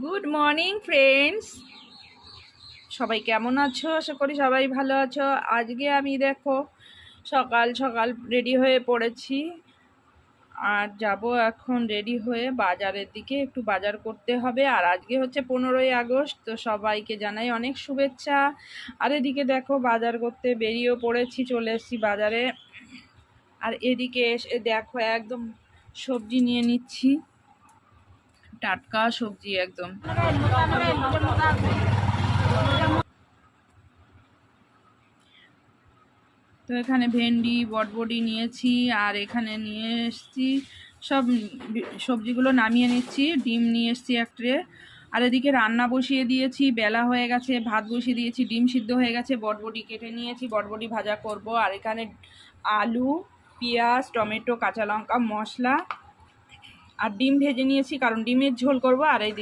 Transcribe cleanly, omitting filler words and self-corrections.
Good morning friends, সবাই কেমন আছো? আশা করি সবাই ভালো আছো। আজকে আমি দেখো সকাল সকাল রেডি হয়ে পড়েছি আর যাব এখন রেডি হয়ে বাজারের দিকে, একটু বাজার করতে হবে। আর আজকে হচ্ছে 15ই আগস্ট, তো সবাইকে জানাই অনেক শুভেচ্ছা। আর এদিকে দেখো বাজার করতে বেরিয়েও পড়েছি, চলে এসেছি বাজারে। আর এদিকে এসে দেখো একদম সবজি নিয়ে নিচ্ছি, টাটকা সবজি একদম। তো এখানে ভেন্ডি বটবটি নিয়েছি, আর এখানে নিয়ে এসেছি সব সবজিগুলো নামিয়ে নিচ্ছি। ডিম নিয়ে এসেছি এক ট্রে। আর এদিকে রান্না বসিয়ে দিয়েছি, বেলা হয়ে গেছে, ভাত বসিয়ে দিয়েছি, ডিম সিদ্ধ হয়ে গেছে, বটবটি কেটে নিয়েছি, বটবটি ভাজা করব। আর এখানে আলু, পেঁয়াজ, টমেটো, কাঁচা লঙ্কা, মশলা আর ডিম ভেজে নিয়েছি, কারণ ডিমের ঝোল করব। আর এই